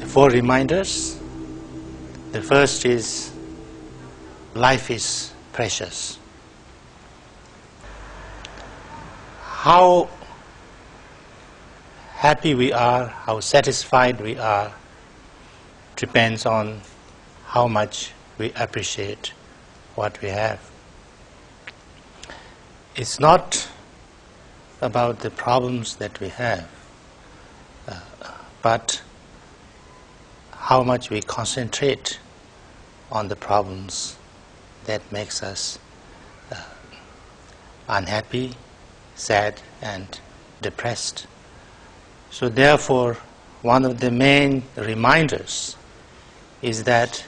4 reminders. The first is, life is precious. How happy we are, how satisfied we are, depends on how much we appreciate what we have. It's not about the problems that we have, but how much we concentrate on the problems that makes us unhappy, sad and depressed. So therefore, one of the main reminders is that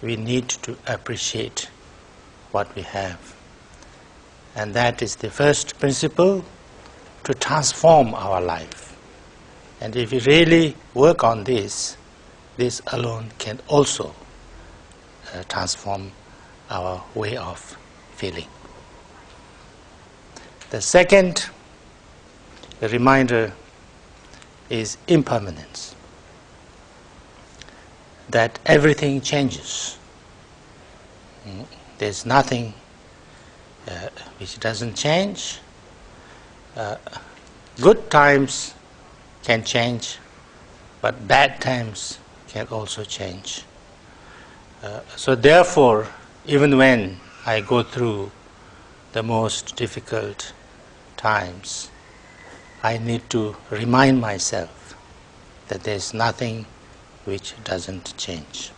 we need to appreciate what we have. And that is the first principle to transform our life. And if we really work on this, this alone can also transform our way of feeling. The second reminder is impermanence. That everything changes. There's nothing which doesn't change. Good times can change, but bad times can also change. So therefore, even when I go through the most difficult times, I need to remind myself that there's nothing which doesn't change.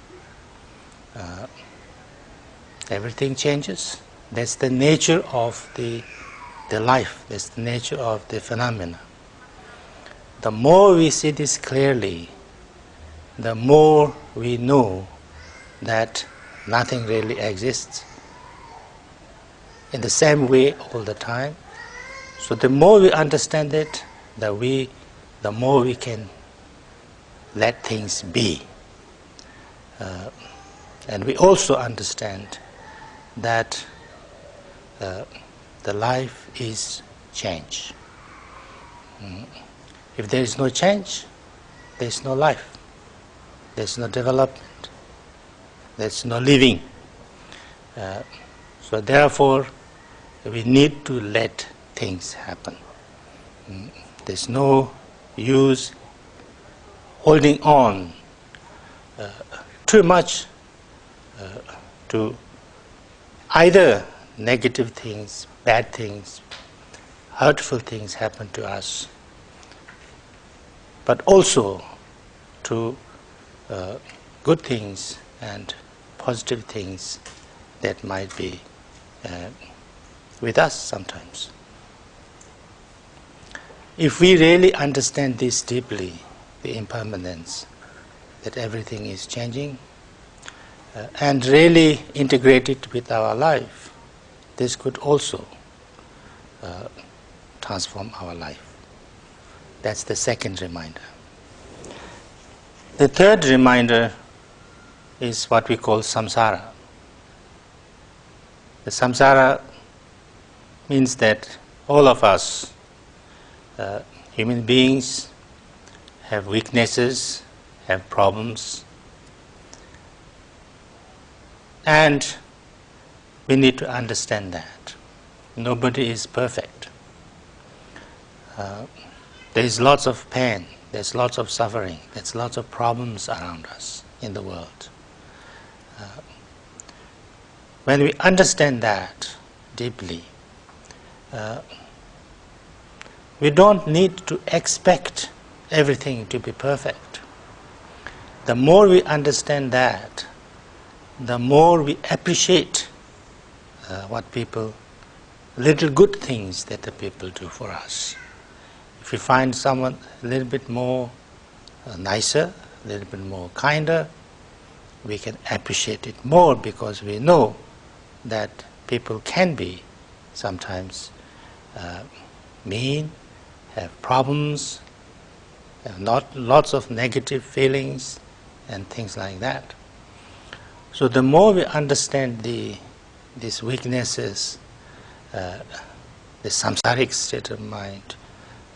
Everything changes. That's the nature of the life. That's the nature of the phenomena. The more we see this clearly, the more we know that nothing really exists in the same way all the time. So the more we understand it, the more we can let things be. And we also understand that the life is change. If there is no change, there is no life. There is no development. There is no living. So therefore, we need to let things happen. There's no use holding on too much to either negative things, bad things, hurtful things happen to us, but also to good things and positive things that might be with us sometimes. If we really understand this deeply, the impermanence, that everything is changing, and really integrate it with our life, this could also transform our life. That's the second reminder. The third reminder is what we call samsara. The samsara means that all of us, human beings, have weaknesses, have problems, and we need to understand that. Nobody is perfect. There is lots of pain, there's lots of suffering, there's lots of problems around us in the world. When we understand that deeply, we don't need to expect everything to be perfect. The more we understand that, the more we appreciate little good things that the people do for us. If we find someone a little bit more nicer, a little bit more kinder, we can appreciate it more, because we know that people can be sometimes mean, have problems, have lots of negative feelings and things like that. So the more we understand these weaknesses, the samsaric state of mind,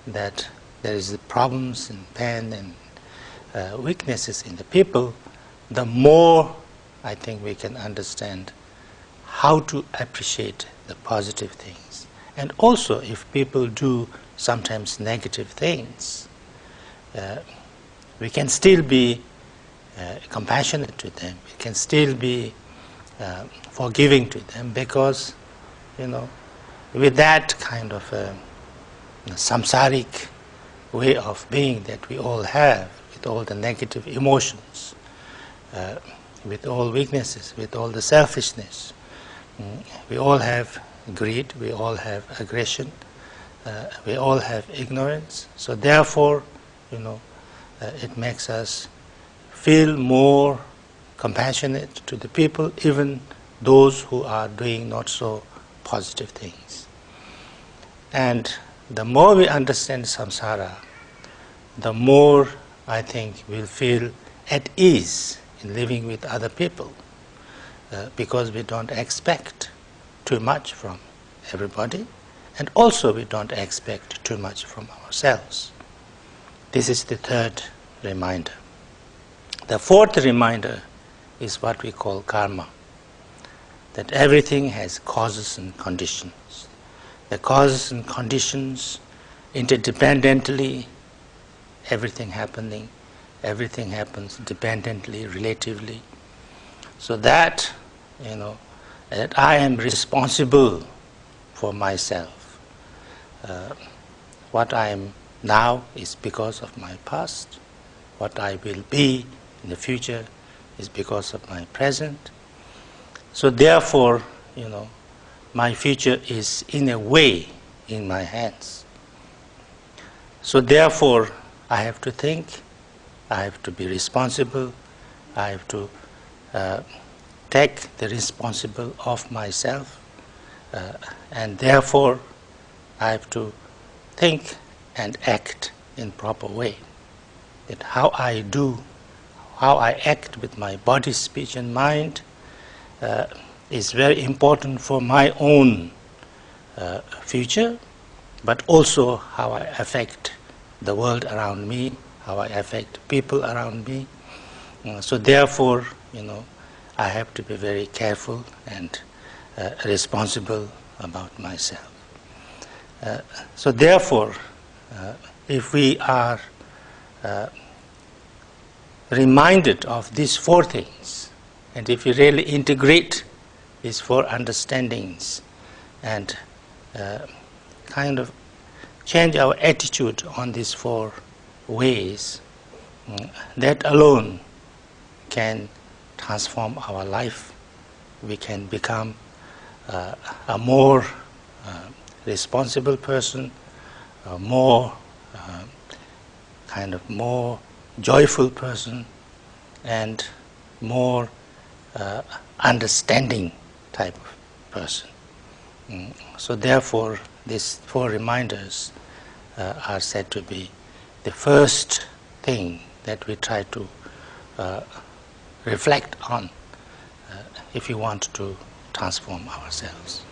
that there is problems and pain and weaknesses in the people, the more I think we can understand how to appreciate the positive things. And also, if people do sometimes negative things, we can still be compassionate to them. We can still be forgiving to them, because, with that kind of samsaric way of being that we all have, with all the negative emotions, with all weaknesses, with all the selfishness, we all have greed, we all have aggression, we all have ignorance. So therefore, it makes us feel more compassionate to the people, even those who are doing not so positive things. And the more we understand samsara, the more I think we'll feel at ease in living with other people, because we don't expect too much from everybody, and also we don't expect too much from ourselves. This is the third reminder. The fourth reminder is what we call karma, that everything has causes and conditions. The causes and conditions, interdependently, everything happens dependently, relatively. So that, that I am responsible for myself. What I am now is because of my past. What I will be in the future is because of my present. So therefore, my future is in a way in my hands. So therefore, I have to think, I have to be responsible, I have to take the responsibility of myself, and therefore I have to think and act in proper way. That how I act with my body, speech and mind is very important for my own future, but also how I affect the world around me, how I affect people around me. So therefore, I have to be very careful and responsible about myself. So therefore, if we are reminded of these four things, and if we really integrate these four understandings and kind of change our attitude on these four ways, that alone can transform our life. We can become a more responsible person, a more more joyful person, and more understanding type of person. So therefore, these four reminders are said to be the first thing that we try to reflect on if we want to transform ourselves.